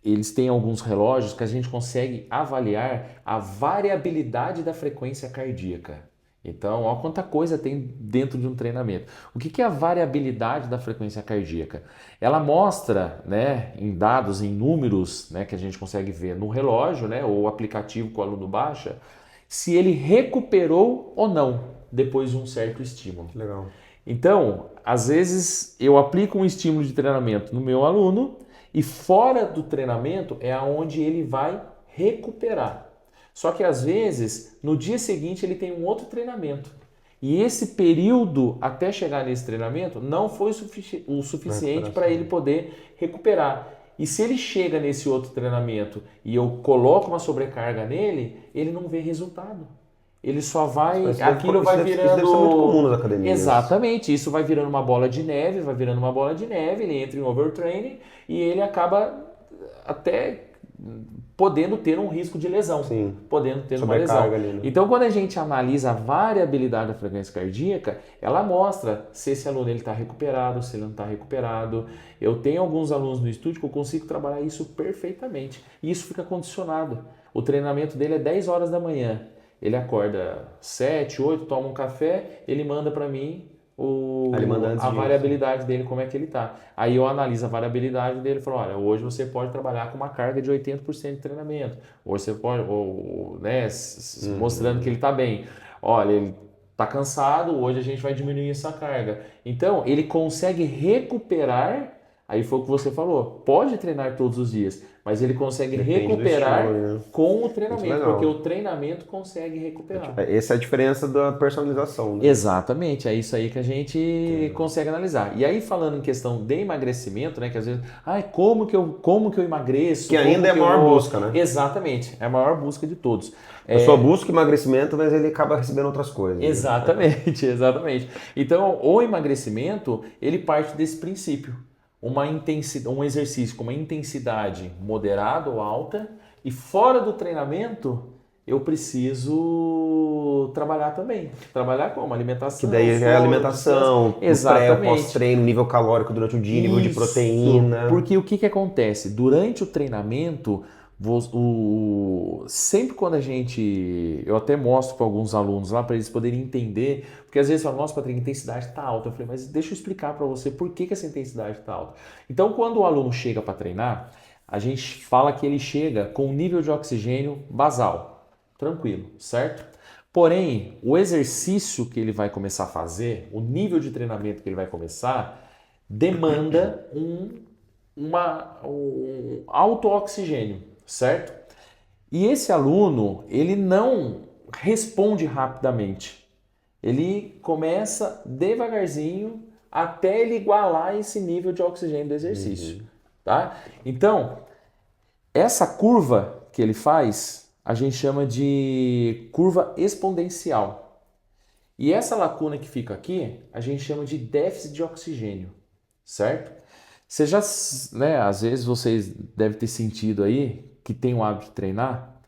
eles têm alguns relógios que a gente consegue avaliar a variabilidade da frequência cardíaca. Então, olha quanta coisa tem dentro de um treinamento. O que é a variabilidade da frequência cardíaca? Ela mostra, né, em dados, em números, né, que a gente consegue ver no relógio, né, ou aplicativo que o aluno baixa, se ele recuperou ou não depois de um certo estímulo. Legal. Então, às vezes eu aplico um estímulo de treinamento no meu aluno e fora do treinamento é aonde ele vai recuperar. Só que às vezes, no dia seguinte, ele tem um outro treinamento. E esse período até chegar nesse treinamento não foi o suficiente para ele poder recuperar. E se ele chega nesse outro treinamento e eu coloco uma sobrecarga nele, ele não vê resultado. Ele só vai... Aquilo vai virando... Isso deve ser muito comum nas academias. Exatamente. Isso vai virando uma bola de neve, ele entra em overtraining e ele acaba até podendo ter um risco de lesão, podendo ter uma lesão. Ali, né? Então, quando a gente analisa a variabilidade da frequência cardíaca, ela mostra se esse aluno está recuperado, se ele não está recuperado. Eu tenho alguns alunos no estúdio que eu consigo trabalhar isso perfeitamente. E isso fica condicionado. O treinamento dele é 10 horas da manhã. Ele acorda 7, 8, toma um café, ele manda para mim a variabilidade dele, como é que ele está. Aí eu analiso a variabilidade dele e falo, olha, hoje você pode trabalhar com uma carga de 80% de treinamento. Hoje você pode, mostrando que ele está bem. Olha, ele está cansado, hoje a gente vai diminuir essa carga. Então, ele consegue recuperar, aí foi o que você falou, pode treinar todos os dias, mas ele consegue recuperar com o treinamento, porque o treinamento consegue recuperar. Essa é a diferença da personalização. Né? Exatamente, é isso aí que a gente consegue analisar. E aí, falando em questão de emagrecimento, né, que às vezes, como que eu emagreço? Que ainda é a maior busca, né? Exatamente, é a maior busca de todos. A pessoa busca emagrecimento, mas ele acaba recebendo outras coisas. Exatamente, exatamente. Então, o emagrecimento, ele parte desse princípio. Um exercício com uma intensidade moderada ou alta e fora do treinamento eu preciso trabalhar também. Trabalhar como? Alimentação. Que daí é alimentação, exatamente. Pré, pós-treino, nível calórico durante o dia, nível de proteína. Porque o que acontece? Durante o treinamento, Sempre quando eu até mostro para alguns alunos lá para eles poderem entender, porque às vezes falam, nossa, Patrick, a intensidade está alta. Eu falei, mas deixa eu explicar para você por que essa intensidade está alta. Então, quando o aluno chega para treinar, a gente fala que ele chega com um nível de oxigênio basal, tranquilo, certo? Porém, o exercício que ele vai começar a fazer, o nível de treinamento que ele vai começar, demanda um alto oxigênio, certo? E esse aluno, ele não responde rapidamente. Ele começa devagarzinho até ele igualar esse nível de oxigênio do exercício, tá? Então, essa curva que ele faz, a gente chama de curva exponencial. E essa lacuna que fica aqui, a gente chama de déficit de oxigênio, certo? Você já, né, às vezes vocês devem ter sentido aí, que tem o hábito de treinar,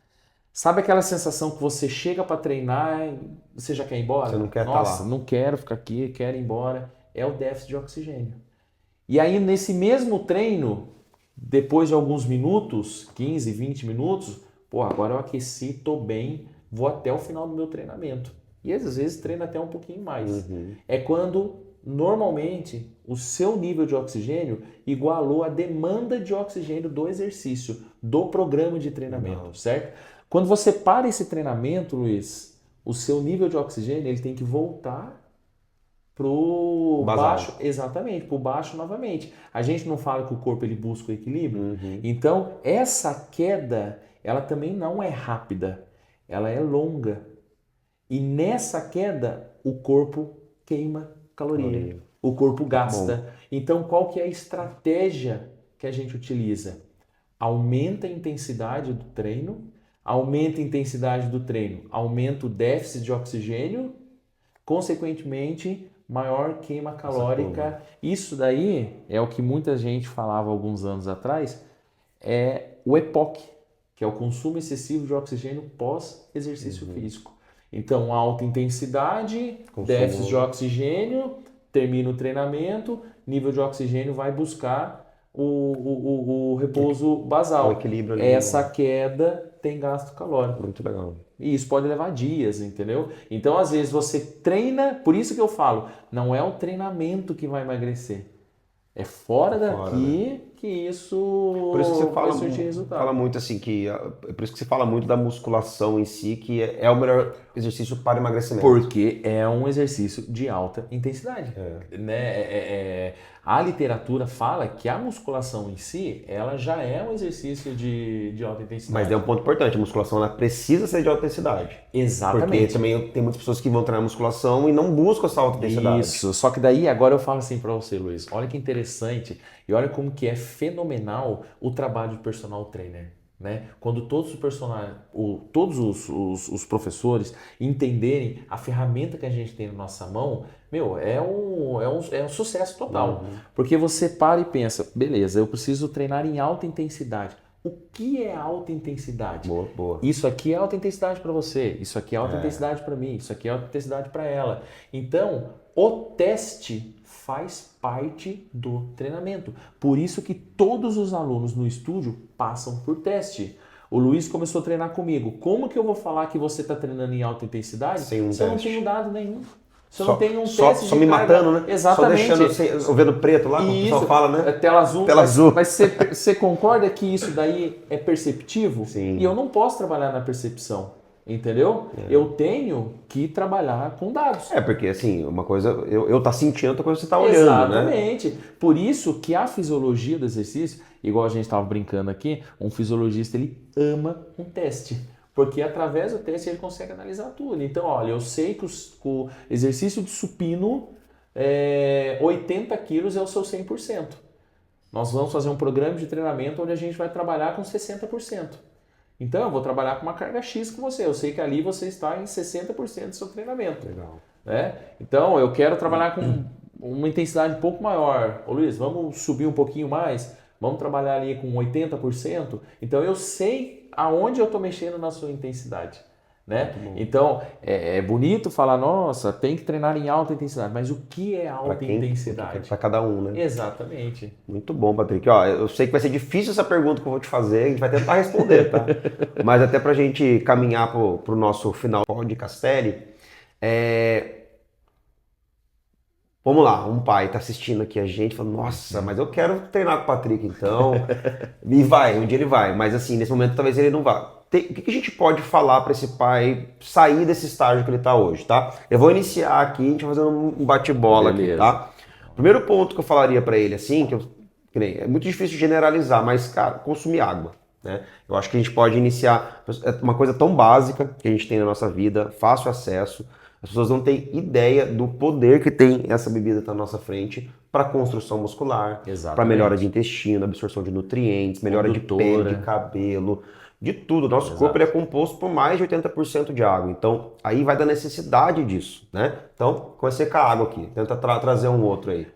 sabe aquela sensação que você chega para treinar e você já quer ir embora? Você não quer estar Nossa, lá. não quero ficar aqui, quero ir embora. É o déficit de oxigênio. E aí, nesse mesmo treino, depois de alguns minutos, 15, 20 minutos, pô, agora eu aqueci, tô bem, vou até o final do meu treinamento. E às vezes treina até um pouquinho mais. É quando, normalmente, o seu nível de oxigênio igualou a demanda de oxigênio do exercício, do programa de treinamento, certo? Quando você para esse treinamento, Luiz, o seu nível de oxigênio ele tem que voltar pro Basal. baixo, exatamente, pro baixo novamente. A gente não fala que o corpo ele busca o equilíbrio? Então, essa queda, ela também não é rápida, ela é longa. E nessa queda, o corpo queima caloria. O corpo gasta. Então, qual que é a estratégia que a gente utiliza? Aumenta a intensidade do treino, aumenta a intensidade do treino, aumenta o déficit de oxigênio, consequentemente, maior queima calórica. Isso daí é o que muita gente falava alguns anos atrás, é o EPOC, que é o consumo excessivo de oxigênio pós-exercício físico. Então, alta intensidade, déficit de oxigênio, termina o treinamento, nível de oxigênio vai buscar o repouso basal. O equilíbrio ali. Essa queda tem gasto calórico. Muito legal. E isso pode levar dias, entendeu? Então, às vezes, você treina, por isso que eu falo, não é o treinamento que vai emagrecer. É fora daqui que isso, Por isso que você vai surtir resultado. fala muito assim, por isso que você fala muito da musculação em si, que é o melhor exercício para emagrecimento. Porque é um exercício de alta intensidade. Né? A literatura fala que a musculação em si, ela já é um exercício de alta intensidade. Mas é um ponto importante, a musculação ela precisa ser de alta intensidade. Exatamente. Porque também tem muitas pessoas que vão treinar musculação e não buscam essa alta intensidade. Isso, só que daí agora eu falo assim pra você, Luiz, olha que interessante e olha como que é fenomenal o trabalho de personal trainer. Né? Quando todos os professores entenderem a ferramenta que a gente tem na nossa mão, meu, é um sucesso total. Porque você para e pensa, beleza, eu preciso treinar em alta intensidade. O que é alta intensidade? Boa. Isso aqui é alta intensidade para você, isso aqui é alta intensidade para mim, isso aqui é alta intensidade para ela. Então, o teste faz parte do treinamento. Por isso que todos os alunos no estúdio passam por teste. O Luiz começou a treinar comigo. Como que eu vou falar que você está treinando em alta intensidade se eu não tenho dado nenhum? Se eu não tenho um teste só de me carga. matando, né? Exatamente. Só deixando o vendo preto lá, como o pessoal fala, né? Tela azul. Tela azul. Mas você concorda que isso daí é perceptivo? Sim. E eu não posso trabalhar na percepção. Entendeu? Eu tenho que trabalhar com dados. Porque assim, uma coisa, eu tá sentindo, outra coisa você tá olhando, Exatamente. Por isso que a fisiologia do exercício, igual a gente estava brincando aqui, um fisiologista ele ama um teste. Porque através do teste ele consegue analisar tudo. Então, olha, eu sei que o exercício de supino, 80 quilos é o seu 100%. Nós vamos fazer um programa de treinamento onde a gente vai trabalhar com 60%. Então, eu vou trabalhar com uma carga X com você. Eu sei que ali você está em 60% do seu treinamento. Legal. Né? Então, eu quero trabalhar com uma intensidade um pouco maior. Ô Luiz, vamos subir um pouquinho mais? Vamos trabalhar ali com 80%? Então, eu sei aonde eu estou mexendo na sua intensidade. né? Então, é bonito falar, nossa, tem que treinar em alta intensidade, mas o que é alta intensidade? Para cada um, né? Exatamente. Muito bom, Patrick. Ó, eu sei que vai ser difícil essa pergunta que eu vou te fazer, a gente vai tentar responder, tá? Mas até pra gente caminhar pro nosso final de Castelli, vamos lá, um pai tá assistindo aqui a gente, falando, nossa, mas eu quero treinar com o Patrick, então, e vai, um dia ele vai, mas assim, nesse momento talvez ele não vá. O que a gente pode falar para esse pai sair desse estágio que ele tá hoje, tá? Eu vou iniciar aqui, a gente vai fazendo um bate-bola aqui, tá? Primeiro ponto que eu falaria para ele, assim, é muito difícil generalizar, mas, cara, consumir água, né? Eu acho que a gente pode iniciar uma coisa tão básica que a gente tem na nossa vida, fácil acesso. As pessoas não têm ideia do poder que tem essa bebida na nossa frente para construção muscular, para melhora de intestino, absorção de nutrientes, melhora de pele, de cabelo, de tudo. Nosso corpo ele é composto por mais de 80% de água. Então, aí vai da necessidade disso, né? Então, comecei com a água aqui. Tenta trazer um outro aí.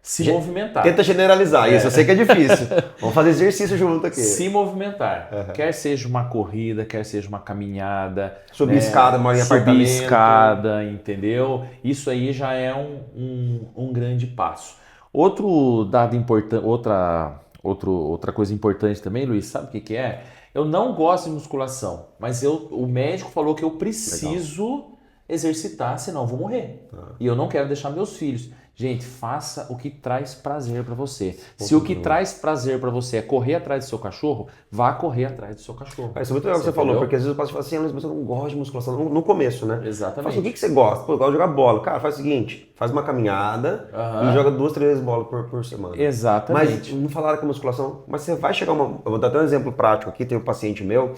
Se movimentar. Tenta generalizar isso, eu sei que é difícil. Vamos fazer exercício junto aqui. Se movimentar. Quer seja uma corrida, quer seja uma caminhada. Subir escada, morar em apartamento. Subir escada, entendeu? Isso aí já é um grande passo. Outro dado importante, outra coisa importante também, Luiz, sabe o que é? Eu não gosto de musculação, mas o médico falou que eu preciso exercitar, senão eu vou morrer. E eu não quero deixar meus filhos. Gente, faça o que traz prazer para você. Se o que traz prazer para você é correr atrás do seu cachorro, vá correr atrás do seu cachorro. Isso é muito legal que você falou, porque às vezes eu posso falar assim, mas você não gosta de musculação no começo, né? Exatamente. Fala assim, o que você gosta? Pô, eu gosto de jogar bola. Cara, faz o seguinte, faz uma caminhada e joga 2, 3 vezes bola por semana. Exatamente. Mas não falaram que é musculação, mas você vai chegar eu vou dar até um exemplo prático aqui, tem um paciente meu,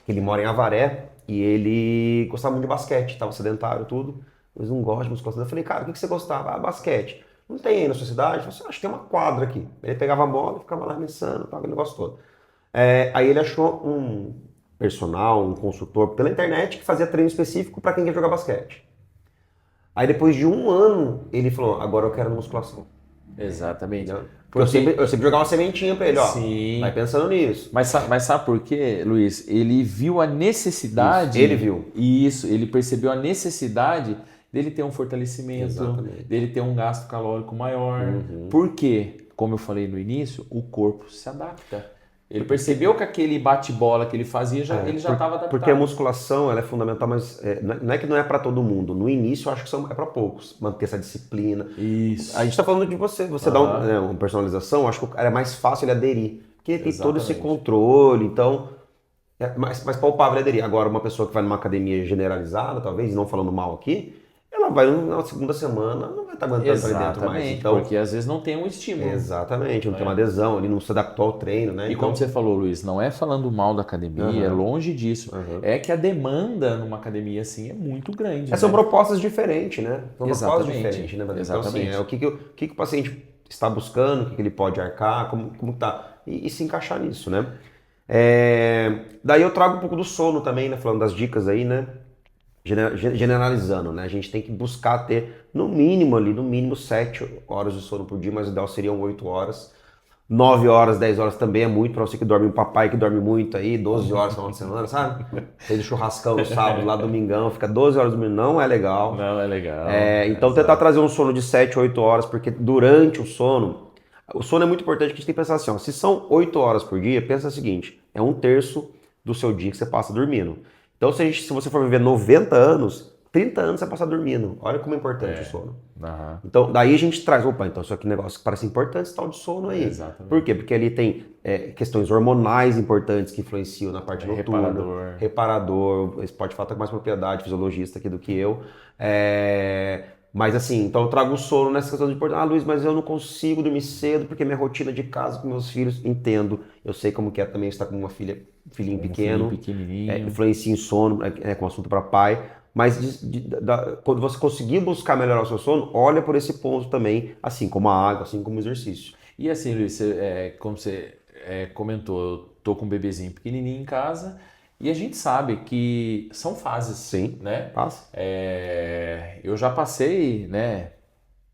que ele mora em Avaré e ele gostava muito de basquete, estava sedentário e tudo. Mas não gosto de musculação. Eu falei, cara, o que você gostava? Ah, basquete. Não tem aí na sua cidade? Eu falei, acho que tem uma quadra aqui. Ele pegava a bola e ficava lá arremessando, aquele negócio todo. Aí ele achou um personal, um consultor pela internet que fazia treino específico para quem quer jogar basquete. Aí depois de 1 ano, ele falou, agora eu quero musculação. Exatamente. Porque eu sempre jogava uma sementinha para ele, ó. Sim. Vai pensando nisso. Mas sabe por quê, Luiz? Ele viu a necessidade. Ele viu. Isso, ele percebeu a necessidade dele ter um fortalecimento, dele ter um gasto calórico maior. Por quê? Como eu falei no início, o corpo se adapta. Ele percebeu que aquele bate-bola que ele fazia, ele já estava adaptado. Porque a musculação ela é fundamental, mas não é que não é para todo mundo. No início eu acho que é para poucos, manter essa disciplina. Isso. A gente está falando de você dá uma personalização, eu acho que é mais fácil ele aderir. Porque ele tem todo esse controle, então é mais palpável ele aderir. Agora, uma pessoa que vai numa academia generalizada, talvez, não falando mal aqui, ela vai na segunda semana, não vai estar aguentando para dentro mais. Então, porque às vezes não tem um estímulo. Exatamente, não tem uma adesão, ele não se adaptou ao treino, né? E como você falou, Luiz, não é falando mal da academia, é longe disso. É que a demanda numa academia assim é muito grande. São propostas diferentes, né? São propostas Exatamente. diferentes, né? Então, Exatamente. assim, o que o paciente está buscando, o que ele pode arcar, como tá, e se encaixar nisso, né? Daí eu trago um pouco do sono também, né? Falando das dicas aí, né? Generalizando, né? A gente tem que buscar ter no mínimo 7 horas de sono por dia, mas o ideal seriam 8 horas. 9 horas, 10 horas também é muito para você que dorme, um papai que dorme muito aí, 12 horas no final de semana, sabe? Fez churrascão no sábado, lá domingão, fica 12 horas dormindo, não é legal. Não é legal. Então tentar trazer um sono de 7, 8 horas, porque durante o sono é muito importante, que a gente tem que pensar assim, ó, se são 8 horas por dia, pensa o seguinte, é 1/3 do seu dia que você passa dormindo. Então, se você for viver 90 anos, 30 anos você vai passar dormindo. Olha como é importante o sono. Então, daí a gente traz, então isso aqui é um negócio que parece importante, esse tal de sono aí. Exatamente. Por quê? Porque ali tem questões hormonais importantes que influenciam na parte noturna. Reparador. Você pode falar com mais propriedade, fisiologista aqui do que eu. Mas assim, então eu trago o sono nessa questão de importância. Ah, Luiz, mas eu não consigo dormir cedo porque minha rotina de casa com meus filhos, entendo. Eu sei como que é também estar com uma filhinho pequeno. Pequenininho. Influencia em sono, com assunto para pai. Mas quando você conseguir buscar melhorar o seu sono, olha por esse ponto também, assim como a água, assim como o exercício. E assim, Luiz, como você comentou, eu tô com um bebezinho pequenininho em casa e a gente sabe que são fases. Sim, né? passa. Eu já passei, né,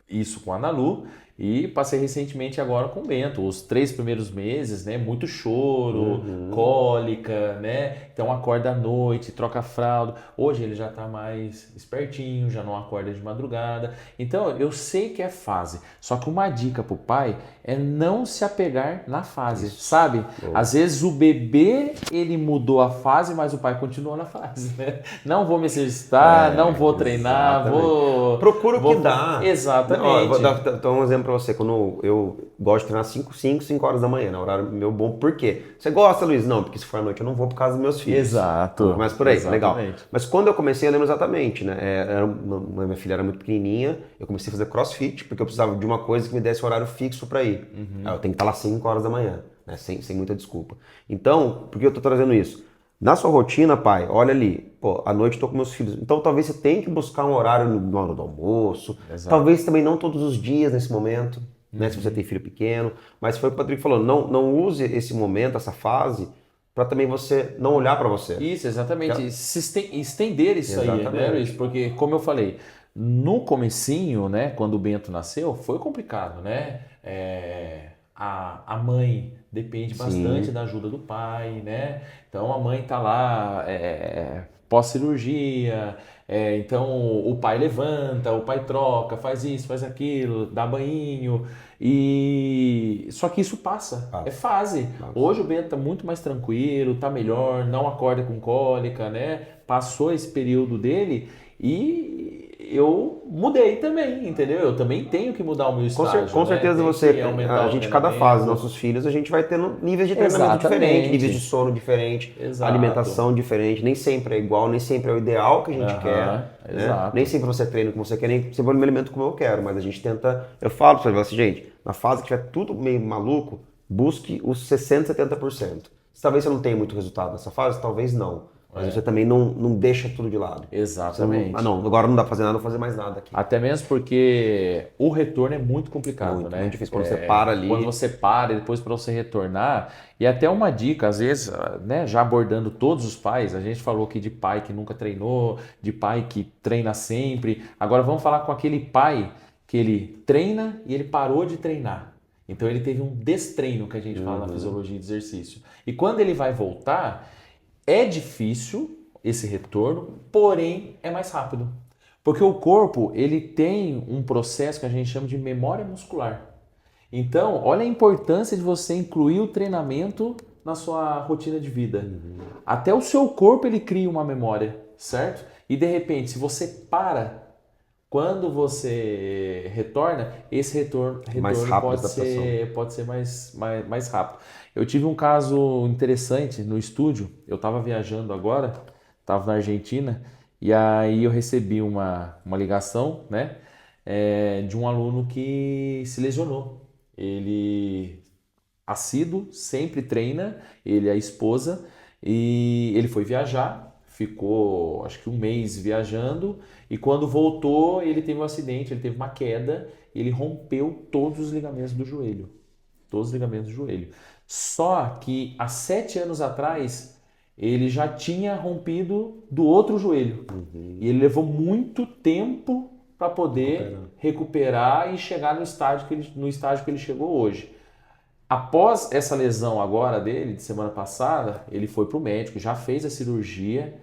isso com a Ana Lu E passei recentemente agora com o Bento, os 3 primeiros meses, né? Muito choro, cólica, né? Então acorda à noite, troca a fralda. Hoje ele já tá mais espertinho, já não acorda de madrugada. Então eu sei que é fase. Só que uma dica pro pai é não se apegar na fase, sabe? Às vezes o bebê ele mudou a fase, mas o pai continuou na fase, né? Não vou me exercitar, não vou treinar, vou... Procura o que dá. Exatamente. Ó, eu vou dar um exemplo pra você. Quando eu gosto de treinar 5 horas da manhã, né? Horário meu bom. Por quê? Você gosta, Luiz? Não, porque se for à noite eu não vou por causa dos meus filhos. Exato. Mas por aí, legal. Exatamente. Mas quando eu comecei, eu lembro exatamente, né? Minha filha era muito pequenininha, eu comecei a fazer crossfit, porque eu precisava de uma coisa que me desse horário fixo pra ir. Aí eu tenho que estar lá 5 horas da manhã, né? Sem muita desculpa. Então, por que eu tô trazendo isso? Na sua rotina, pai, olha ali, pô, à noite eu tô com meus filhos. Então talvez você tenha que buscar um horário na hora do almoço. Exato. Talvez também não todos os dias nesse momento, né? Se você tem filho pequeno. Mas foi o que o Patrick falou, não use esse momento, essa fase, para também você não olhar para você. Isso, exatamente. Estender isso aí, né, Exatamente. Luiz? Porque, como eu falei, no comecinho, né, quando o Bento nasceu, foi complicado, né? A mãe depende bastante da ajuda do pai, né? Então a mãe tá lá pós-cirurgia, então o pai levanta, o pai troca, faz isso, faz aquilo, dá banho e só que isso passa, é fase. Hoje o Bento tá muito mais tranquilo, tá melhor, não acorda com cólica, né? Passou esse período dele e eu mudei também, entendeu? Eu também tenho que mudar o meu estágio, Com certeza né? você, Tem que aumentar a o gente, cada treinamento. fase, nossos filhos, a gente vai tendo níveis de treinamento Exatamente. diferentes, níveis de sono diferente, Exato. alimentação diferente, nem sempre é igual, nem sempre é o ideal que a gente quer, né? exato. Nem sempre você treina como você quer, nem sempre eu me alimento como eu quero, mas a gente tenta, eu falo pra você assim, gente, na fase que tiver tudo meio maluco, busque os 60%, 70%. Talvez você não tenha muito resultado nessa fase, talvez não. Mas você também não deixa tudo de lado. Exatamente. Não, agora não dá pra fazer nada, vou fazer mais nada aqui. Até mesmo porque o retorno é muito complicado, né? Muito difícil. Quando você para ali... Quando você para e depois para você retornar. E até uma dica, às vezes, né, já abordando todos os pais, a gente falou aqui de pai que nunca treinou, de pai que treina sempre. Agora vamos falar com aquele pai que ele treina e ele parou de treinar. Então ele teve um destreino, que a gente fala na fisiologia de exercício. E quando ele vai voltar... É difícil esse retorno, porém é mais rápido. Porque o corpo ele tem um processo que a gente chama de memória muscular. Então, olha a importância de você incluir o treinamento na sua rotina de vida. Até o seu corpo ele cria uma memória, certo? E de repente, se você para, quando você retorna, esse retorno pode ser mais rápido. Eu tive um caso interessante no estúdio, eu estava viajando agora, estava na Argentina, e aí eu recebi uma ligação, né, de um aluno que se lesionou. Ele, assíduo, sempre treina, ele e a esposa, e ele foi viajar, ficou acho que um mês viajando, e quando voltou ele teve um acidente, ele teve uma queda, e ele rompeu todos os ligamentos do joelho. Todos os ligamentos do joelho. Só que há 7 anos atrás ele já tinha rompido do outro joelho. E ele levou muito tempo para poder recuperar e chegar no estágio que ele chegou hoje. Após essa lesão agora dele, de semana passada, ele foi para o médico, já fez a cirurgia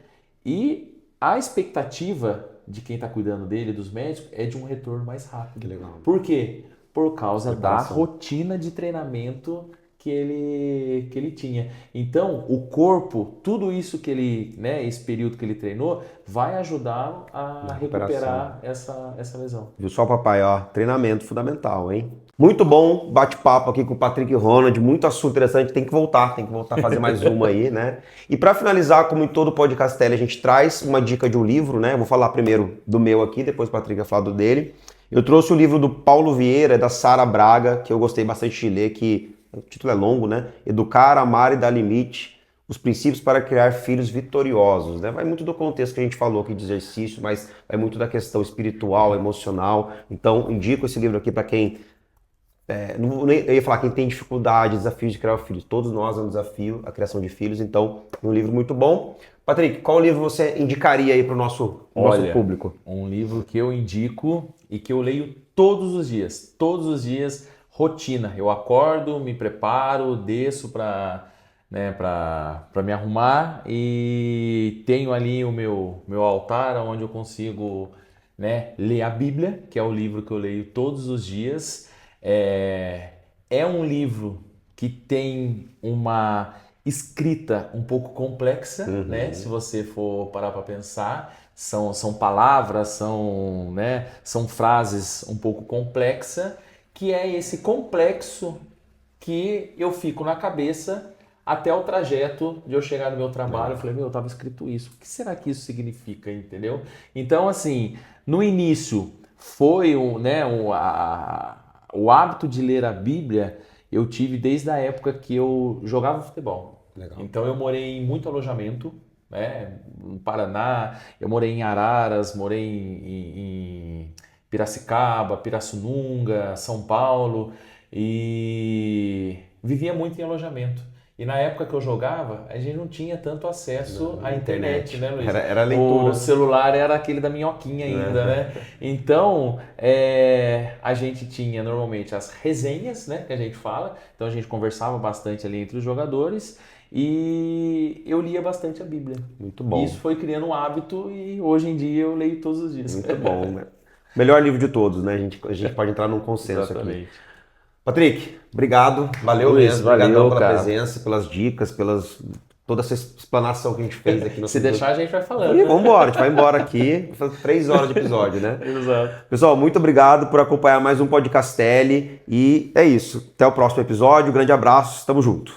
e a expectativa de quem está cuidando dele, dos médicos, é de um retorno mais rápido. Que legal. Por quê? Por causa da rotina de treinamento que ele tinha. Então, o corpo, tudo isso que ele, né, esse período que ele treinou, vai ajudar a recuperar essa lesão. Viu só, papai, ó, treinamento fundamental, hein? Muito bom bate-papo aqui com o Patrick Ronald, muito assunto interessante, tem que voltar a fazer mais uma aí, né? E para finalizar, como em todo podcast a gente traz uma dica de um livro, né? Eu vou falar primeiro do meu aqui, depois o Patrick vai falar do dele. Eu trouxe o livro do Paulo Vieira, da Sara Braga, que eu gostei bastante de ler, que o título é longo, né? Educar, Amar e Dar Limite, os princípios para criar filhos vitoriosos, né? Vai muito do contexto que a gente falou aqui de exercício, mas vai muito da questão espiritual, emocional. Então, indico esse livro aqui para quem... eu ia falar quem tem dificuldade, desafios de criar filhos. Todos nós é um desafio a criação de filhos, então um livro muito bom. Patrick, qual livro você indicaria aí para o nosso público? Um livro que eu indico e que eu leio todos os dias, rotina. Eu acordo, me preparo, desço para me arrumar e tenho ali o meu altar onde eu consigo, né, ler a Bíblia, que é o livro que eu leio todos os dias. É um livro que tem uma escrita um pouco complexa, né? Se você for parar para pensar, são palavras, são frases um pouco complexas, que é esse complexo que eu fico na cabeça até o trajeto de eu chegar no meu trabalho. Eu falei, estava escrito isso, o que será que isso significa, entendeu? Então, assim, no início foi o hábito de ler a Bíblia, eu tive desde a época que eu jogava futebol. Legal. Então eu morei em muito alojamento, né? No Paraná, eu morei em Araras, morei em Piracicaba, Pirassununga, São Paulo e vivia muito em alojamento. E na época que eu jogava, a gente não tinha tanto acesso à internet, né, Luiz? Era leitura. O celular era aquele da minhoquinha ainda, né? Então, a gente tinha normalmente as resenhas, né, que a gente fala. Então a gente conversava bastante ali entre os jogadores e eu lia bastante a Bíblia. Muito bom. Isso foi criando um hábito e hoje em dia eu leio todos os dias. Muito bom, né? Melhor livro de todos, né? A gente pode entrar num consenso Exatamente. aqui. Patrick, obrigado. Valeu Luiz, mesmo. valeu, Obrigadão pela cara. presença, pelas dicas, toda essa explanação que a gente fez aqui. Se deixar, a gente vai falando. E vamos embora, a gente vai embora aqui. 3 horas de episódio, né? Exato. Pessoal, muito obrigado por acompanhar mais um Podcastelli. E é isso. Até o próximo episódio. Um grande abraço. Tamo junto.